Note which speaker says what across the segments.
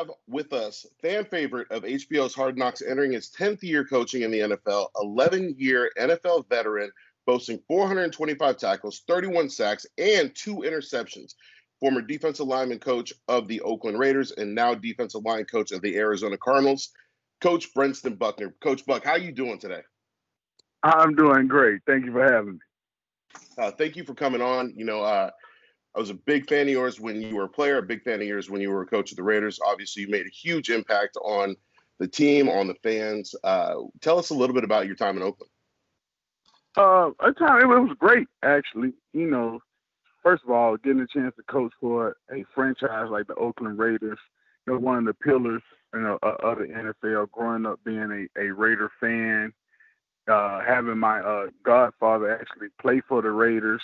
Speaker 1: have with us fan favorite of HBO's Hard Knocks, entering his 10th year coaching in the NFL, 11-year NFL veteran, boasting 425 tackles, 31 sacks, and 2 interceptions. Former defensive lineman coach of the Oakland Raiders and now defensive line coach of the Arizona Cardinals, Coach Brenston Buckner. Coach Buck, how you doing today?
Speaker 2: I'm doing great. Thank you for having me.
Speaker 1: Thank you for coming on. I was a big fan of yours when you were a player, a big fan of yours when you were a coach of the Raiders. Obviously, you made a huge impact on the team, on the fans. Tell us a little bit about your time in Oakland.
Speaker 2: It was great, actually. First of all, getting a chance to coach for a franchise like the Oakland Raiders, one of the pillars, of the NFL, growing up being a Raider fan, having my godfather actually play for the Raiders.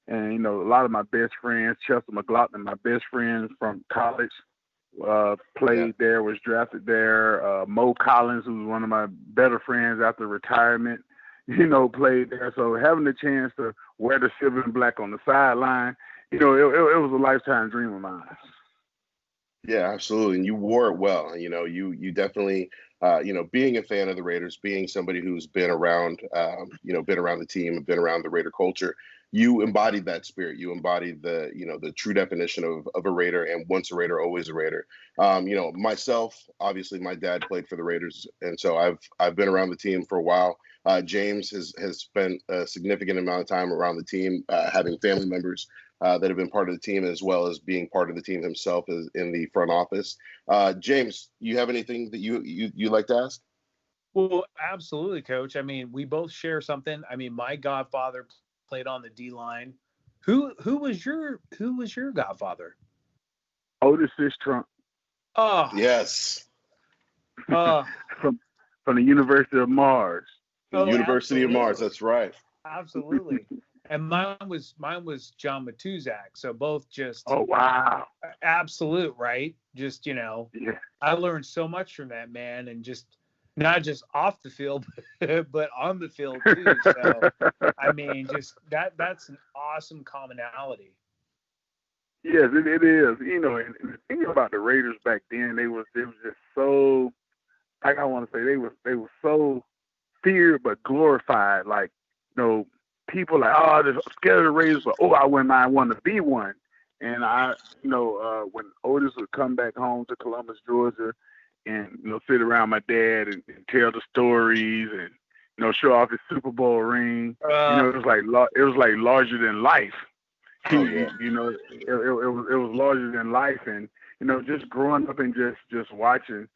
Speaker 2: And, a lot of my best friends, Chester McLaughlin, my best friend from college, played there, was drafted there. Mo Collins, who was one of my better friends after retirement, played there. So having the chance to wear the silver and black on the sideline, it was a lifetime dream of mine.
Speaker 1: Yeah, absolutely. And you wore it well. You definitely, being a fan of the Raiders, being somebody who's been around, been around the team, been around the Raider culture, you embodied that spirit. You embodied the true definition of a Raider, and once a Raider, always a Raider. Myself, obviously, my dad played for the Raiders, and so I've been around the team for a while. James has spent a significant amount of time around the team, having family members that have been part of the team, as well as being part of the team himself in the front office. James, you have anything that you like to ask?
Speaker 3: Well, absolutely, Coach. I mean, we both share something. I mean, my godfather played on the D line. Who was your godfather?
Speaker 2: Otis Trump.
Speaker 3: Oh
Speaker 1: yes.
Speaker 2: From the University of Mars.
Speaker 1: University of Mars. That's right.
Speaker 3: Absolutely. And mine was John Matuzak. So both just absolute, right? Just I learned so much from that man, and just not just off the field, but on the field too. So I mean, just that's an awesome commonality.
Speaker 2: Yes, it is. And the thing about the Raiders back then, they was just so, like I want to say, they were so feared but glorified. Like, people like, oh, they're scared of the Raiders, but I wouldn't mind wanting to be one. And when Otis would come back home to Columbus, Georgia, and sit around my dad and tell the stories and show off his Super Bowl ring, it was like larger than life.
Speaker 1: Oh, yeah.
Speaker 2: It was larger than life, and just growing up and just watching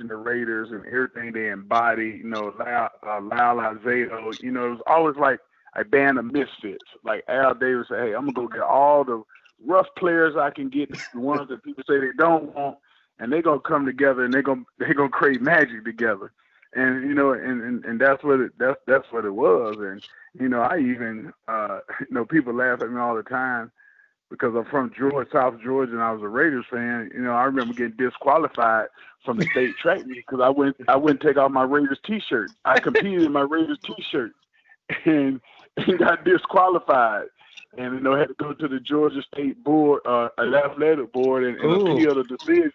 Speaker 2: the Raiders and everything they embody. Lyle Alzado, it was always like a band of misfits. Like Al Davis said, hey, I'm gonna go get all the rough players I can get, the ones that people say they don't want, and they're gonna come together and they're gonna create magic together. And and that's what it was. And I even people laugh at me all the time because I'm from South Georgia, and I was a Raiders fan. I remember getting disqualified from the state track meet because I wouldn't take off my Raiders T-shirt. I competed in my Raiders T-shirt and got disqualified, and had to go to the Georgia State board, athletic board, and appeal the decision.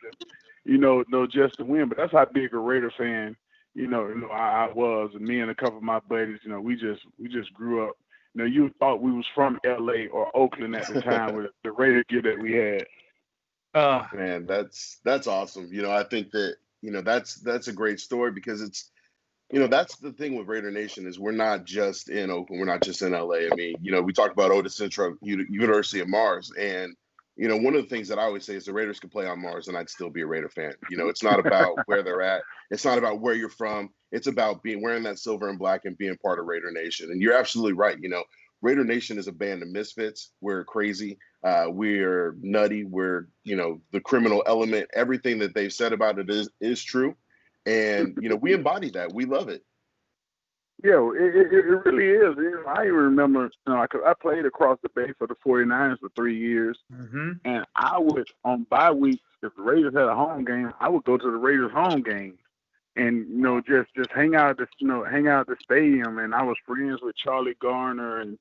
Speaker 2: Just to win. But that's how big a Raider fan I was, and me and a couple of my buddies. We just grew up. You thought we was from LA or Oakland at the time with the Raider gear that we had.
Speaker 1: Man, that's awesome. I think that that's a great story because it's that's the thing with Raider Nation is we're not just in Oakland, we're not just in LA. I mean, we talked about Otis Central, University of Mars, and one of the things that I always say is the Raiders could play on Mars and I'd still be a Raider fan. It's not about where they're at. It's not about where you're from. It's about wearing that silver and black and being part of Raider Nation. And you're absolutely right. Raider Nation is a band of misfits. We're crazy. We're nutty. We're, the criminal element. Everything that they've said about it is true. And, we embody that. We love it.
Speaker 2: Yeah, it really is. I even remember, because I played across the bay for the 49ers for 3 years.
Speaker 3: Mm-hmm.
Speaker 2: And I would, on bye weeks, if the Raiders had a home game, I would go to the Raiders home game and, just hang out at the stadium. And I was friends with Charlie Garner and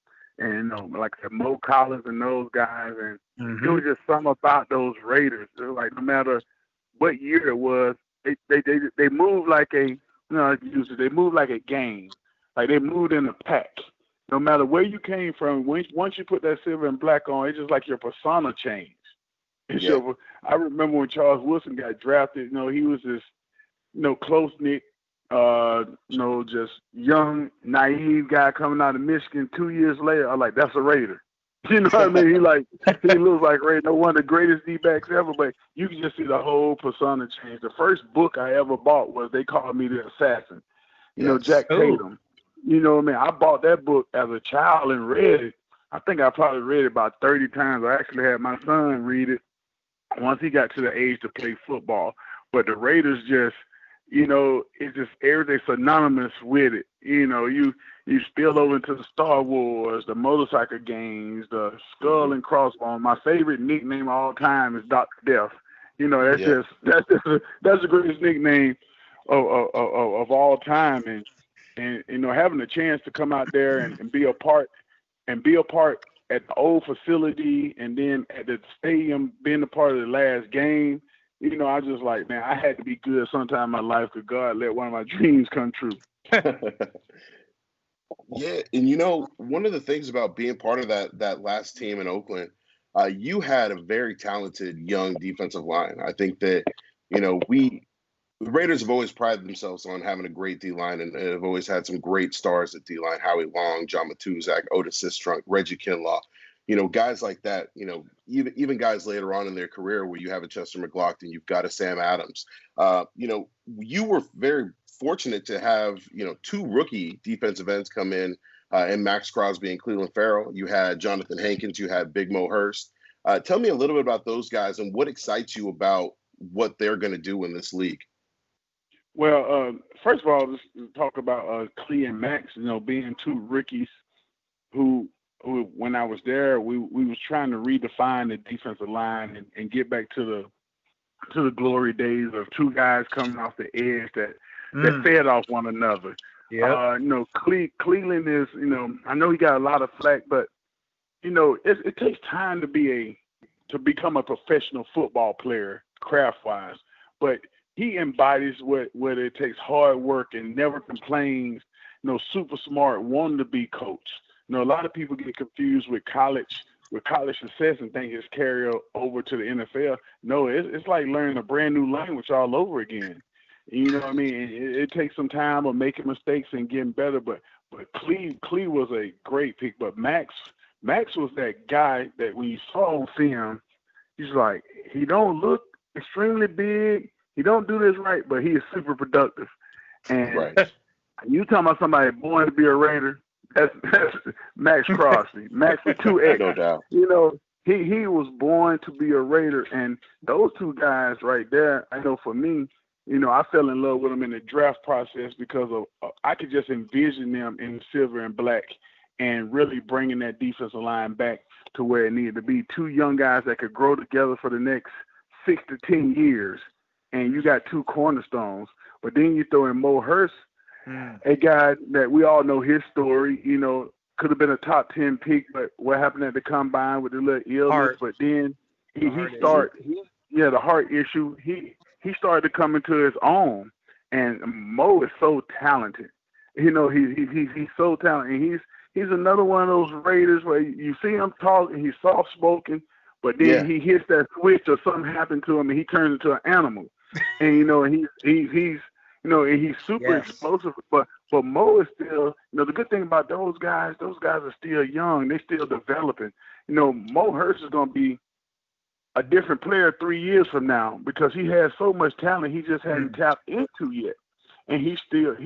Speaker 2: like I said, Mo Collins and those guys. And it was just something about those Raiders. It was like no matter what year it was. They moved like a they moved like a gang. Like they moved in a pack. No matter where you came from, once you put that silver and black on, it's just like your persona changed. And so I remember when Charles Woodson got drafted, he was this, close-knit, just young, naive guy coming out of Michigan. 2 years later, I'm like, that's a Raider. You know what I mean? He looks like Raider, one of the greatest D-backs ever, but you can just see the whole persona change. The first book I ever bought was They Called Me the Assassin. Jack Tatum. You know what I mean? I bought that book as a child and read it. I think I probably read it about 30 times. I actually had my son read it once he got to the age to play football. But the Raiders just, it's just everything's synonymous with it. You spill over into the Star Wars, the motorcycle gangs, the skull and crossbones. My favorite nickname of all time is Dr. Death. That's the greatest nickname of all time. And having a chance to come out there and be a part at the old facility and then at the stadium being a part of the last game, I just like, man, I had to be good sometime in my life because God let one of my dreams come true.
Speaker 1: Yeah, and one of the things about being part of that last team in Oakland, you had a very talented young defensive line. I think that, the Raiders have always prided themselves on having a great D-line and have always had some great stars at D-line. Howie Long, John Matuzak, Otis Sistrunk, Reggie Kinlaw, guys like that, even guys later on in their career where you have a Chester McLaughlin, you've got a Sam Adams. You were very fortunate to have, two rookie defensive ends come in and Max Crosby and Cleveland Farrell. You had Jonathan Hankins, you had Big Mo Hurst. Tell me a little bit about those guys and what excites you about what they're going to do in this league.
Speaker 2: Well, first of all, let's talk about Clee and Max, being two rookies who when I was there, we was trying to redefine the defensive line and get back to the glory days of two guys coming off the edge that fed off one another.
Speaker 3: Yeah.
Speaker 2: Cleveland is, I know he got a lot of flack, but it takes time to become a professional football player, craft-wise. But he embodies what it takes: hard work and never complains. Super smart, wanting to be coached. A lot of people get confused with college success and think it's carry over to the NFL. No, it's like learning a brand new language all over again. You know what I mean? It takes some time of making mistakes and getting better. But Clee was a great pick. But Max was that guy that when you saw him film, he's like, he don't look extremely big. He don't do this right, but he is super productive. And you talking about somebody born to be a Raider, that's Max Crosby. Max with 2X.
Speaker 1: No doubt.
Speaker 2: He was born to be a Raider. And those two guys right there, I know for me, I fell in love with them in the draft process because of I could just envision them in silver and black and really bringing that defensive line back to where it needed to be. Two young guys that could grow together for the next 6 to 10 years. And you got two cornerstones. But then you throw in Mo Hurst, a guy that we all know his story, could have been a top 10 pick, but what happened at the combine with the little illness, but then the heart issue, he started to come into his own. And Mo is so talented. He's so talented. And he's another one of those Raiders where you see him talk and he's soft-spoken, but then he hits that switch or something happened to him and he turns into an animal. And he's super explosive, but Mo is still, the good thing about those guys are still young. They're still developing. Mo Hurst is going to be a different player 3 years from now because he has so much talent he just hasn't tapped into yet. And he's still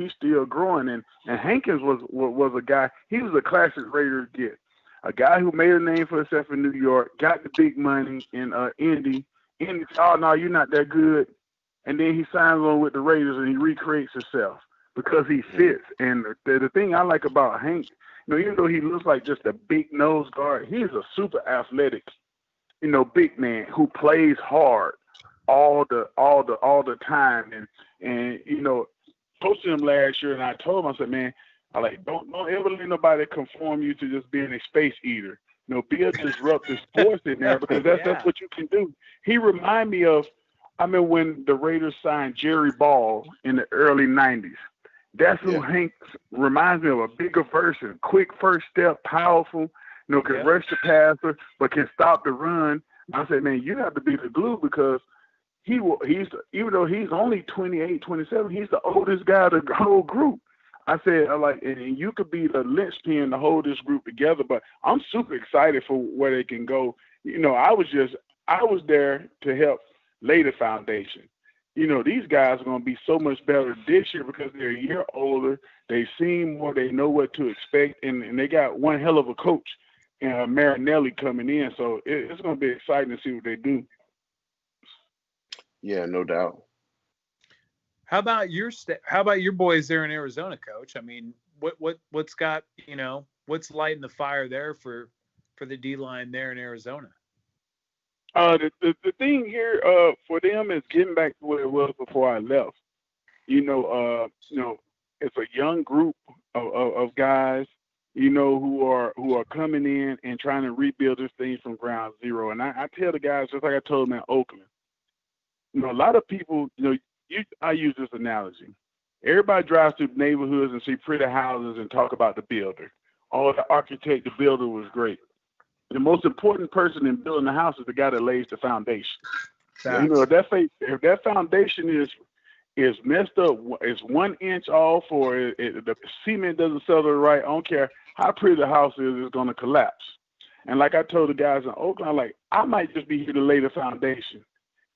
Speaker 2: growing. And Hankins was a guy, he was a classic Raider get. A guy who made a name for himself in New York, got the big money in Indy. Indy, oh, no, you're not that good. And then he signs on with the Raiders and he recreates himself because he fits. And the thing I like about Hank, even though he looks like just a big nose guard, he's a super athletic, big man who plays hard all the time. And coaching him last year, and I told him, I said, man, don't ever let nobody conform you to just being a space eater. Be a disruptive force in there because that's what you can do. He remind me of I mean, when the Raiders signed Jerry Ball in the early 90s, that's who Hank reminds me of, a bigger version, quick first step, powerful, can rush the passer, but can stop the run. I said, man, you have to be the glue, because he's even though he's only 28, 27, he's the oldest guy of the whole group. I said, and you could be the linchpin to hold this group together, but I'm super excited for where they can go. I was there to help lay the foundation. These guys are going to be so much better this year because they're a year older. They've seen more. They know what to expect, and they got one hell of a coach, Marinelli, coming in. So it's going to be exciting to see what they do.
Speaker 1: Yeah, no doubt.
Speaker 3: How about your boys there in Arizona, Coach? I mean, what's got what's lighting the fire there for the D line there in Arizona?
Speaker 2: The thing here for them is getting back to what it was before I left. It's a young group of guys, who are coming in and trying to rebuild this thing from ground zero. And I tell the guys, just like I told them in Oakland, a lot of people, I use this analogy. Everybody drives through neighborhoods and see pretty houses and talk about the builder. Oh, the architect, the builder was great. The most important person in building the house is the guy that lays the foundation. If that foundation is messed up, is 1 inch off, or the cement doesn't settle right, I don't care how pretty the house is, it's going to collapse. And like I told the guys in Oakland, I might just be here to lay the foundation.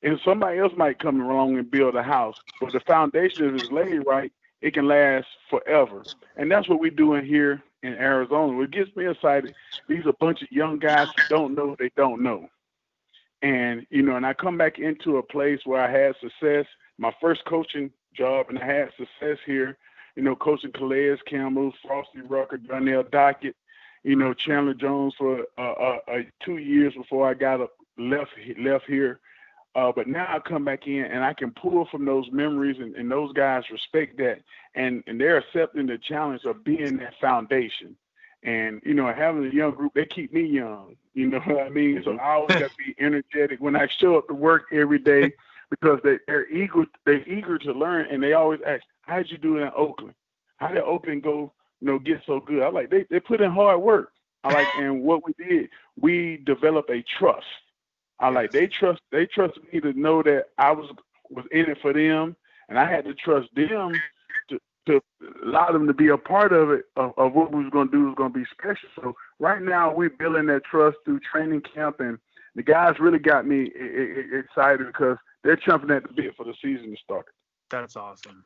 Speaker 2: And somebody else might come along and build a house. But the foundation, if it's laid right, it can last forever. And that's what we're doing here in Arizona. What gets me excited, these are a bunch of young guys who don't know what they don't know. And, and I come back into a place where I had success, my first coaching job, and I had success here, coaching Calais Campbell, Frosty Rucker, Darnell Dockett, Chandler Jones for 2 years before I got left here. But now I come back in and I can pull from those memories, and those guys respect that, and they're accepting the challenge of being that foundation. And, having a young group, they keep me young, you know what I mean? So I always got to be energetic when I show up to work every day, because they're eager to learn, and they always ask, how'd you do it in Oakland? How did Oakland go, get so good? I they put in hard work. And what we did, we developed a trust. They trust me to know that I was in it for them, and I had to trust them to allow them to be a part of it, of what we was going to do was going to be special. So right now we're building that trust through training camp, and the guys really got me excited because they're chomping at the bit for the season to start.
Speaker 3: That's awesome.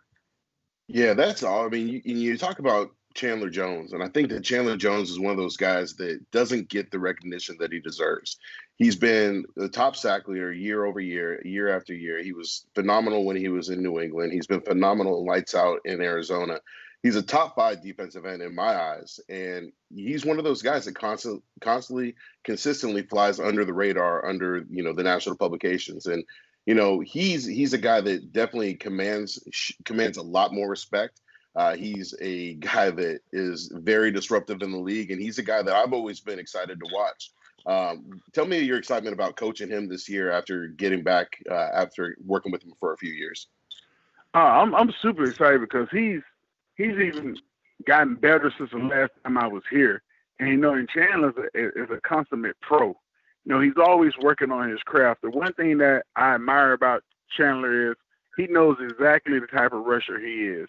Speaker 1: Yeah, that's all. I mean, you talk about Chandler Jones, and I think that Chandler Jones is one of those guys that doesn't get the recognition that he deserves. He's been the top sack leader year over year, year after year. He was phenomenal when he was in New England. He's been phenomenal in lights out in Arizona. He's a top 5 defensive end in my eyes, and he's one of those guys that consistently flies under the radar, under the national publications. And he's a guy that definitely commands a lot more respect. He's a guy that is very disruptive in the league, and he's a guy that I've always been excited to watch. Tell me your excitement about coaching him this year after getting back, after working with him for a few years.
Speaker 2: I'm super excited because he's even gotten better since the last time I was here. And, and Chandler is a consummate pro. He's always working on his craft. The one thing that I admire about Chandler is he knows exactly the type of rusher he is.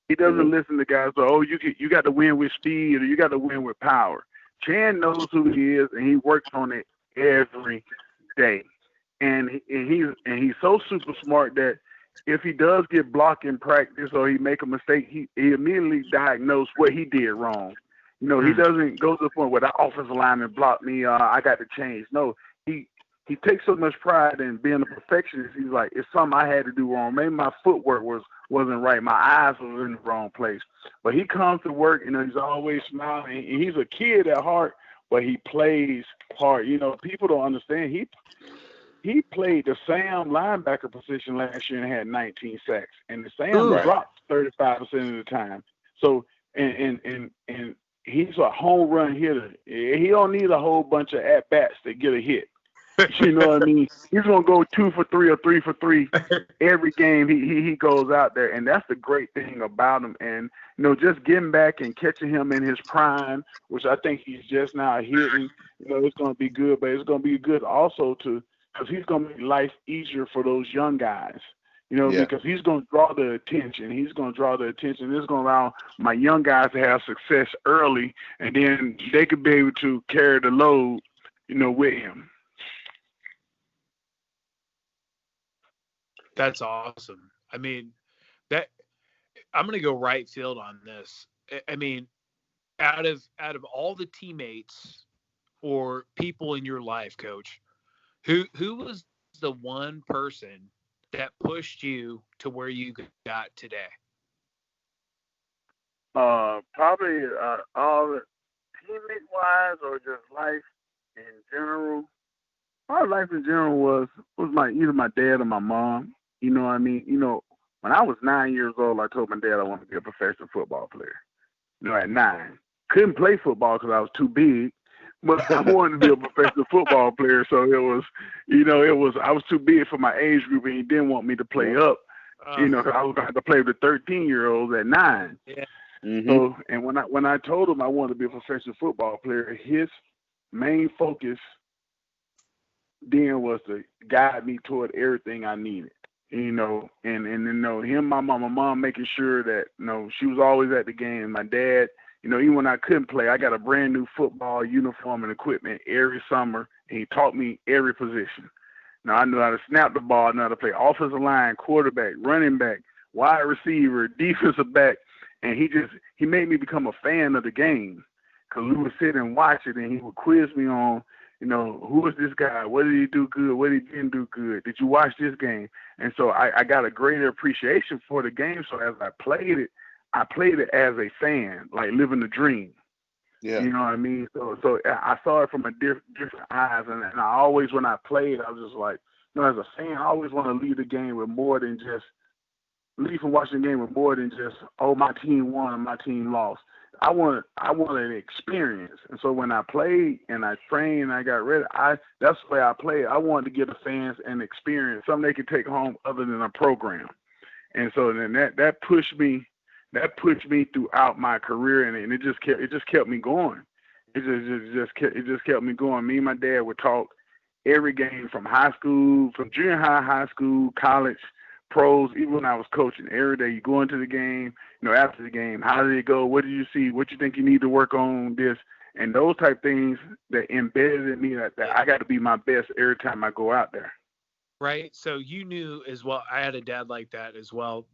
Speaker 2: He doesn't listen to guys say, oh, you got to win with speed or you got to win with power. Chan knows who he is, and he works on it every day. And he's so super smart that if he does get blocked in practice or he make a mistake, he immediately diagnoses what he did wrong. He doesn't go to the point where the offensive lineman blocked me, I got to change. No, he takes so much pride in being a perfectionist. He's like, it's something I had to do wrong. Maybe my footwork wasn't right. My eyes was in the wrong place. But he comes to work, he's always smiling. And he's a kid at heart, but he plays hard. People don't understand. He played the Sam linebacker position last year and had 19 sacks. And the Sam dropped 35% of the time. So, and he's a home run hitter. He don't need a whole bunch of at-bats to get a hit. You know what I mean? He's gonna go 2 for 3 or 3 for 3 every game he goes out there, and that's the great thing about him. And just getting back and catching him in his prime, which I think he's just now hitting. It's gonna be good, but it's gonna be good also because he's gonna make life easier for those young guys. Because he's going to draw the attention. He's going to draw the attention. This is going to allow my young guys to have success early, and then they could be able to carry the load, with him.
Speaker 3: That's awesome. I mean, I'm going to go right field on this. I mean, out of all the teammates or people in your life, Coach, who was the one person that pushed you to where you got today?
Speaker 2: Probably all the teammate wise or just life in general. Our life in general was either my dad or my mom. You know what I mean? When I was 9 years old, I told my dad I wanted to be a professional football player. At 9. Couldn't play football because I was too big. But I wanted to be a professional football player, so I was too big for my age group, and he didn't want me to play up, cause I was going to have to play with the 13-year-olds at 9.
Speaker 3: Yeah.
Speaker 2: Mm-hmm. So, and when I told him I wanted to be a professional football player, his main focus then was to guide me toward everything I needed, and him, my mom making sure that, she was always at the game. My dad, even when I couldn't play, I got a brand new football uniform and equipment every summer, and he taught me every position. Now, I knew how to snap the ball, I knew how to play offensive line, quarterback, running back, wide receiver, defensive back, and he made me become a fan of the game, because we would sit and watch it, and he would quiz me on, who is this guy? What did he do good? What did he didn't do good? Did you watch this game? And so I got a greater appreciation for the game, so as I played it as a fan, like living the dream.
Speaker 1: Yeah.
Speaker 2: You know what I mean? So I saw it from a different eyes, and I always, when I played, I was just like, as a fan, I always want to leave the game with more than just leave from watching the game with more than just, oh, my team won and my team lost. I want an experience, and so when I played and I trained and I got ready, that's the way I played. I wanted to give the fans an experience, something they could take home other than a program, and so then that pushed me. That pushed me throughout my career, and it just kept me going. It just kept me going. Me and my dad would talk every game, from high school, from junior high school, college, pros. Even when I was coaching, every day you go into the game. After the game, how did it go? What did you see? What you think you need to work on? This and those type things that embedded in me that I got to be my best every time I go out there.
Speaker 3: Right. So you knew as well. I had a dad like that as well.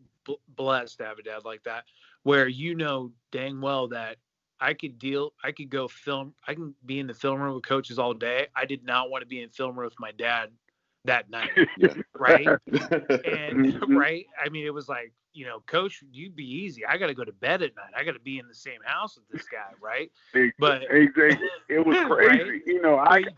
Speaker 3: Blessed to have a dad like that, where dang well that I could go film. I can be in the film room with coaches all day. I did not want to be in film room with my dad that night.
Speaker 1: Yeah.
Speaker 3: Right. And right. I mean, it was like, Coach, you'd be easy. I got to go to bed at night. I got to be in the same house with this guy. Right. But
Speaker 2: exactly. It was crazy. Right?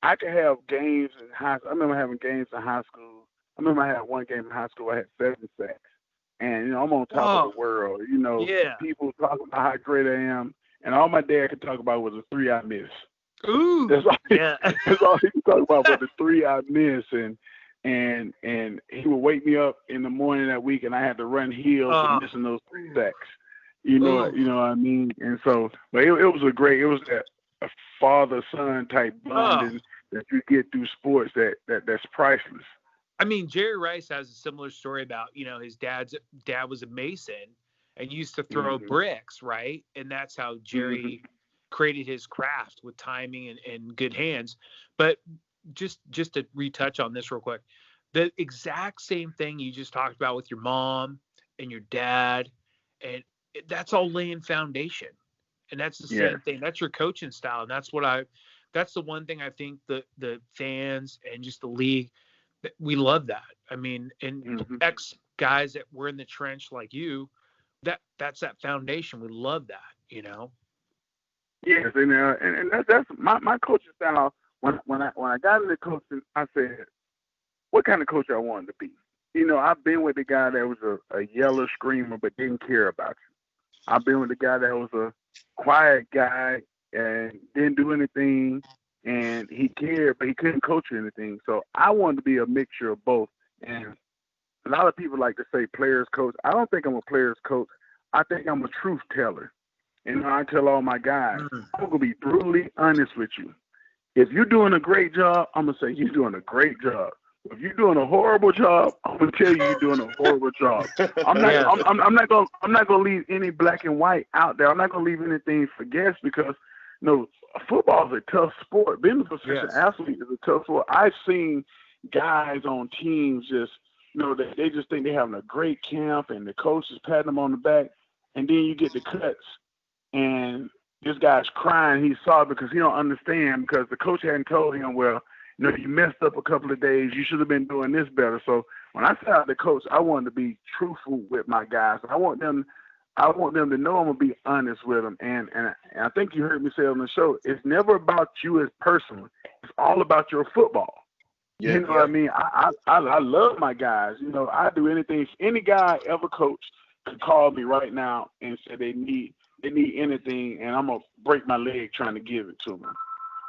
Speaker 2: I could have games in high school. I remember having games in high school. I remember I had one game in high school. I had 7 sacks. And, I'm on top of the world. People talk about how great I am. And all my dad could talk about was a 3 I miss.
Speaker 3: Ooh.
Speaker 2: That's all he could talk about was the 3 I miss. And he would wake me up in the morning that week, and I had to run heels for missing those 3 sacks. You know what I mean? And so, but it was that a father-son type bonding that you get through sports that's priceless.
Speaker 3: I mean, Jerry Rice has a similar story about, his dad was a mason and used to throw bricks, right? And that's how Jerry created his craft with timing and good hands. But just to retouch on this real quick, the exact same thing you just talked about with your mom and your dad, and that's all laying foundation. And that's the same thing. That's your coaching style. And that's the one thing I think the fans and just the league, we love that. I mean, and ex guys that were in the trench like you, that's that foundation. We love that,
Speaker 2: Yes, and that's my coaching style. When I got into coaching, I said, what kind of coach I wanted to be. I've been with the guy that was a yeller screamer but didn't care about you. I've been with the guy that was a quiet guy and didn't do anything, and he cared, but he couldn't coach or anything. So I wanted to be a mixture of both. And a lot of people like to say players coach. I don't think I'm a players coach. I think I'm a truth teller. And I tell all my guys, I'm going to be brutally honest with you. If you're doing a great job, I'm going to say you're doing a great job. If you're doing a horrible job, I'm going to tell you you're doing a horrible job. I'm not going to leave any black and white out there. I'm not going to leave anything for guess because, football is a tough sport. Being a professional athlete is a tough sport. I've seen guys on teams just, they just think they're having a great camp and the coach is patting them on the back, and then you get the cuts and this guy's crying. He's sorry because he don't understand because the coach hadn't told him, well, you messed up a couple of days. You should have been doing this better. So when I sat out the coach, I wanted to be truthful with my guys. I want them to know I'm going to be honest with them. And I think you heard me say on the show, it's never about you as person. It's all about your football. Yeah, what I mean? I love my guys. I do anything. Any guy I ever coached could call me right now and say they need anything, and I'm going to break my leg trying to give it to them.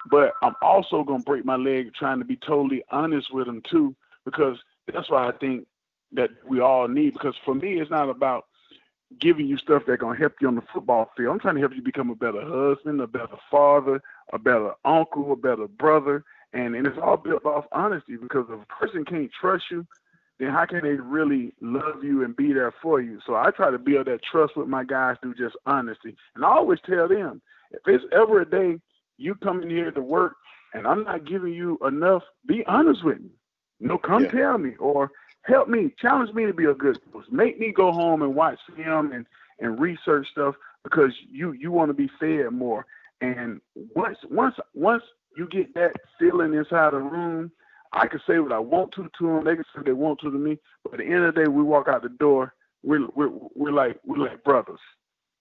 Speaker 2: But I'm also going to break my leg trying to be totally honest with them too, because that's what I think that we all need. Because for me, it's not about giving you stuff that's going to help you on the football field. I'm trying to help you become a better husband, a better father, a better uncle, a better brother. And it's all built off honesty, because if a person can't trust you, then how can they really love you and be there for you? So I try to build that trust with my guys through just honesty. And I always tell them, if it's ever a day you come in here to work and I'm not giving you enough, be honest with me. Come tell me, or help me, challenge me to be a good coach. Make me go home and watch film and research stuff, because you want to be fed more. And once you get that feeling inside the room, I can say what I want to them. They can say what they want to me. But at the end of the day, we walk out the door, we're like brothers,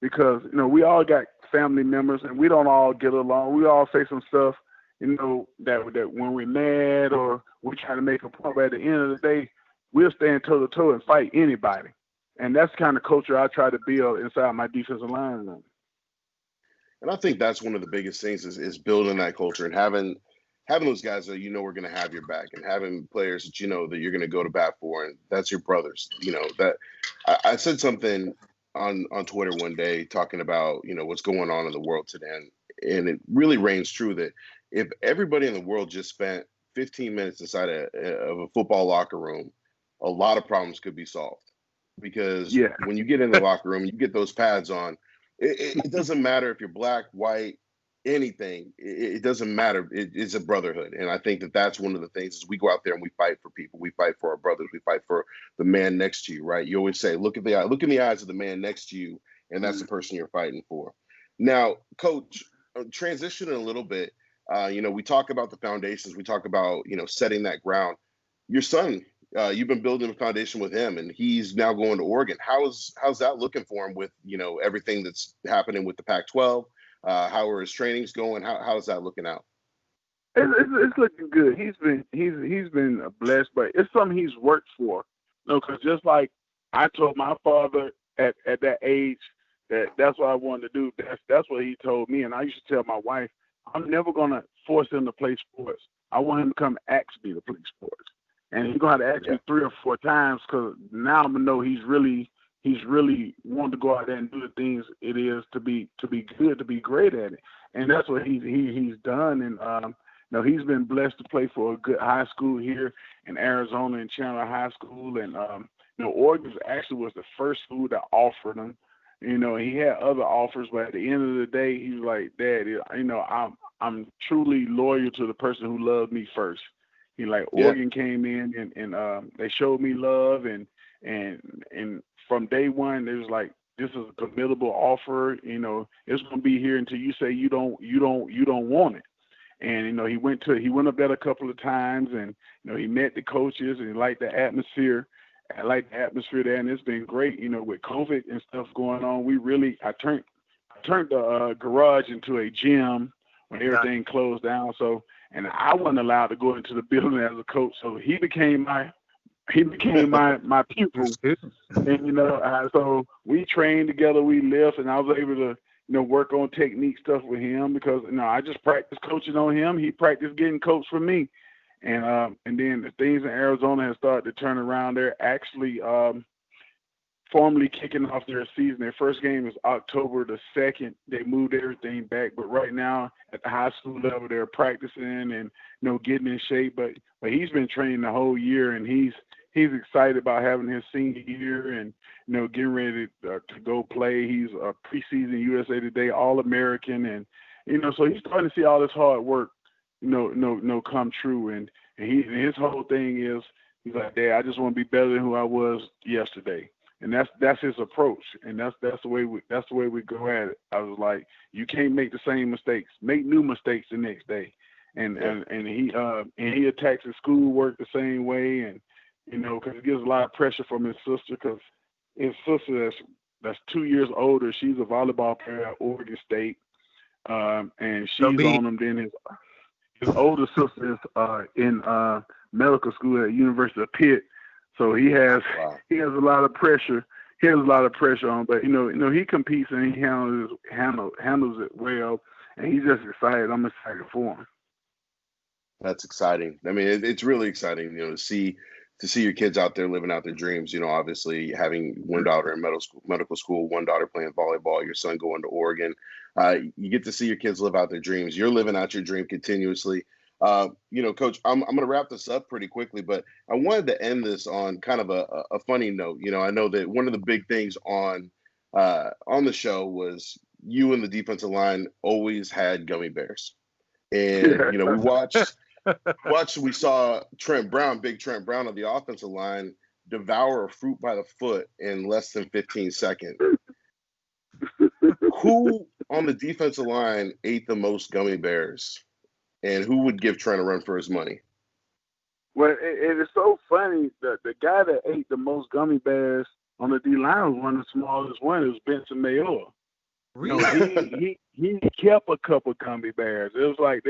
Speaker 2: because we all got family members and we don't all get along. We all say some stuff, that when we're mad or we're trying to make a point. But at the end of the day, we'll stand toe to toe and fight anybody. And that's the kind of culture I try to build inside my defensive line.
Speaker 1: And I think that's one of the biggest things is building that culture and having those guys that we're going to have your back, and having players that that you're going to go to bat for, and that's your brothers. That I said something on Twitter one day talking about what's going on in the world today, and it really reigns true that if everybody in the world just spent 15 minutes inside of a football locker room, a lot of problems could be solved. Because when you get in the locker room, you get those pads on. It doesn't matter if you're black, white, anything. It doesn't matter. It's a brotherhood. And I think that that's one of the things is we go out there and we fight for people. We fight for our brothers. We fight for the man next to you, right? You always say, look in the eyes of the man next to you, and that's the person you're fighting for. Now, Coach, transitioning a little bit, we talk about the foundations. We talk about, setting that ground. Your son, you've been building a foundation with him, and he's now going to Oregon. How's that looking for him with, everything that's happening with the Pac-12? How are his trainings going? How's that looking out?
Speaker 2: It's looking good. He's been blessed, but it's something he's worked for. Because just like I told my father at that age that's what I wanted to do. That's what he told me, and I used to tell my wife, I'm never gonna force him to play sports. I want him to come ask me to play sports. And he's going to have to ask me 3 or 4 times, because now I'm going to know he's really wanting to go out there and do the things it is to be good, to be great at it. And that's what he's done. And he's been blessed to play for a good high school here in Arizona, in Chandler High School. And Oregon actually was the first school that offered him. He had other offers, but at the end of the day, he was like, Dad, I'm truly loyal to the person who loved me first. Oregon came in and they showed me love, and from day one, it was like, this is a committable offer. It's going to be here until you say you don't want it. And he went up there a couple of times, and he met the coaches, and he liked the atmosphere. I like the atmosphere there, and it's been great. With COVID and stuff going on, I turned the garage into a gym when everything closed down. So. And I wasn't allowed to go into the building as a coach, so he became my pupil. And so we trained together, we lived, and I was able to work on technique stuff with him because I just practice coaching on him. He practiced getting coached for me, and then the things in Arizona have started to turn around. They're actually formally kicking off their season. Their first game is October the 2nd. They moved everything back, but right now at the high school level, they're practicing and getting in shape. But he's been training the whole year, and he's excited about having his senior year and getting ready to go play. He's a preseason USA Today All-American, and so he's starting to see all this hard work come true. And his whole thing is he's like, Dad, I just want to be better than who I was yesterday. And that's his approach, and that's the way we go at it. I was like, you can't make the same mistakes. Make new mistakes the next day, and he attacks his schoolwork the same way, and because he gives a lot of pressure from his sister, because his sister that's 2 years older, she's a volleyball player at Oregon State, and she's on him. Then his older sister is in medical school at University of Pitt. So he has a lot of pressure. He has a lot of pressure on, but he competes and he handles it well, and he's just excited. I'm excited for him.
Speaker 1: That's exciting. I mean, it's really exciting, to see your kids out there living out their dreams. Obviously having one daughter in medical school, one daughter playing volleyball, your son going to Oregon. You get to see your kids live out their dreams. You're living out your dream continuously. Coach, I'm going to wrap this up pretty quickly, but I wanted to end this on kind of a funny note. I know that one of the big things on the show was you and the defensive line always had gummy bears. And, we saw Big Trent Brown on the offensive line devour a fruit by the foot in less than 15 seconds. Who on the defensive line ate the most gummy bears? And who would give Trent a run for his money?
Speaker 2: Well, it is so funny that the guy that ate the most gummy bears on the D-line was one of the smallest ones. It was Benson Mayor. Really? He kept a couple gummy bears. It was like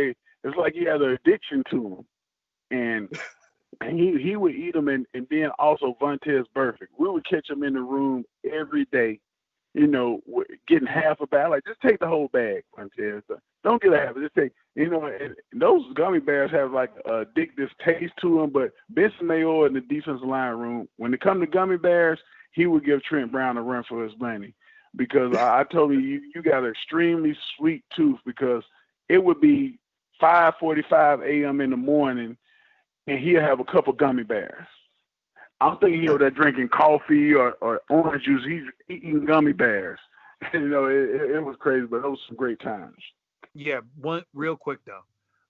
Speaker 2: he had an addiction to them, and he would eat them. And then also Vontez Burfict. We would catch him in the room every day. Getting half a bag. Like, just take the whole bag, Vontez. Don't get a half. Just take. And those gummy bears have like addictive taste to them. But Benson Mayor in the defensive line room, when it comes to gummy bears, he would give Trent Brown a run for his money, because I told you got an extremely sweet tooth, because it would be 5:45 a.m. in the morning, and he'll have a couple gummy bears. I'm thinking he was there drinking coffee or orange juice. He's eating gummy bears. It was crazy, but those were some great times.
Speaker 3: Yeah, one real quick though.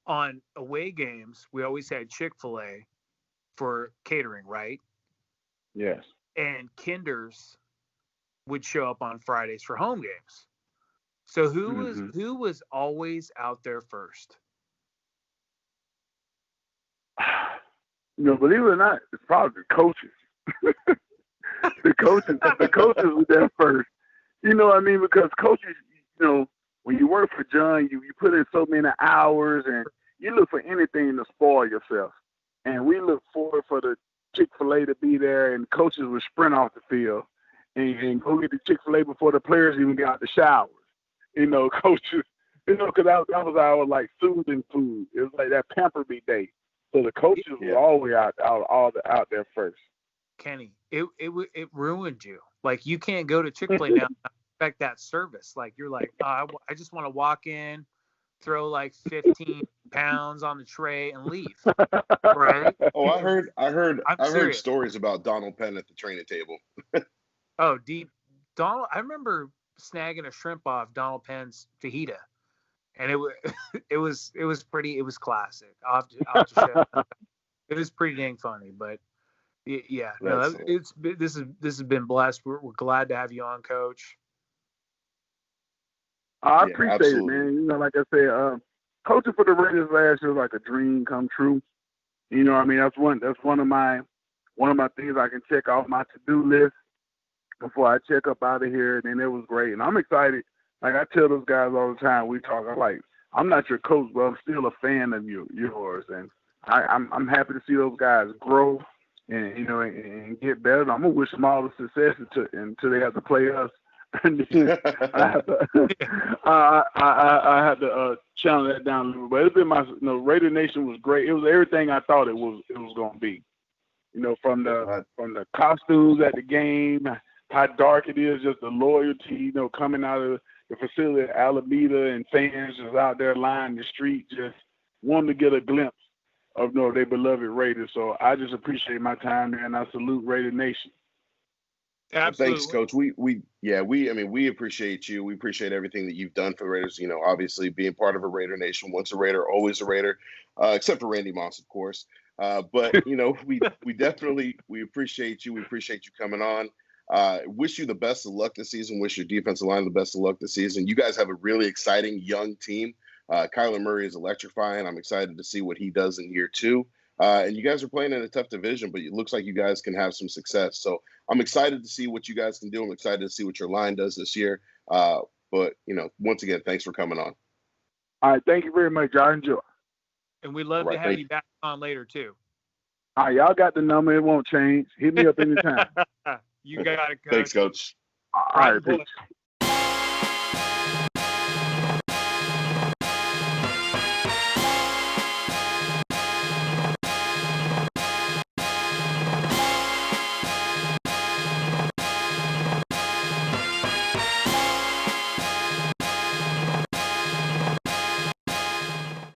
Speaker 3: On away games, we always had Chick-fil-A for catering, right?
Speaker 2: Yes.
Speaker 3: And Kinder's would show up on Fridays for home games. So who was always out there first?
Speaker 2: Believe it or not, it's probably the coaches. the coaches were there first. You know what I mean? Because coaches, when you work for John, you put in so many hours, and you look for anything to spoil yourself. And we look forward for the Chick-fil-A to be there, and coaches would sprint off the field and go get the Chick-fil-A before the players even got the showers. Coaches, because that was our like soothing food. It was like that pamper me day. So the coaches were always out there first.
Speaker 3: Kenny, it ruined you. Like, you can't go to Chick-fil-A now and expect that service. Like, you're like, I just want to walk in, throw like 15 pounds on the tray and leave. Right?
Speaker 1: Oh, I heard stories about Donald Penn at the training table.
Speaker 3: Oh, Donald, I remember snagging a shrimp off Donald Penn's fajita. And it was classic. I'll have to show. It was pretty dang funny, but yeah, this has been blessed. We're glad to have you on, Coach.
Speaker 2: I appreciate it, man. Like I said, coaching for the Raiders last year was like a dream come true. I mean, that's one of my things I can check off my to-do list before I check up out of here. And it was great, and I'm excited. Like I tell those guys all the time, we talk. I'm not your coach, but I'm still a fan of yours, and I'm happy to see those guys grow and and get better. I'm gonna wish them all the success until they have to play us And then I had to channel that down a little bit. But it's been Raider Nation was great. It was everything I thought it was going to be. From the costumes at the game, how dark it is, just the loyalty, coming out of the facility at Alameda, and fans just out there lining the street, just wanting to get a glimpse of their beloved Raiders. So I just appreciate my time there, and I salute Raider Nation.
Speaker 3: Absolutely.
Speaker 1: Thanks, Coach. We appreciate you. We appreciate everything that you've done for the Raiders. Obviously being part of a Raider Nation, once a Raider, always a Raider, except for Randy Moss, of course. But we definitely appreciate you. We appreciate you coming on. Wish you the best of luck this season. Wish your defensive line the best of luck this season. You guys have a really exciting young team. Kyler Murray is electrifying. I'm excited to see what he does in year 2. And you guys are playing in a tough division, but it looks like you guys can have some success. So I'm excited to see what you guys can do. I'm excited to see what your line does this year. But once again, thanks for coming on.
Speaker 2: All right, thank you very much. I enjoy.
Speaker 3: And we'd love to have you back on later too.
Speaker 2: All right, y'all got the number. It won't change. Hit me up anytime.
Speaker 3: You got it, Coach.
Speaker 1: Thanks, Coach.
Speaker 2: All right, peace.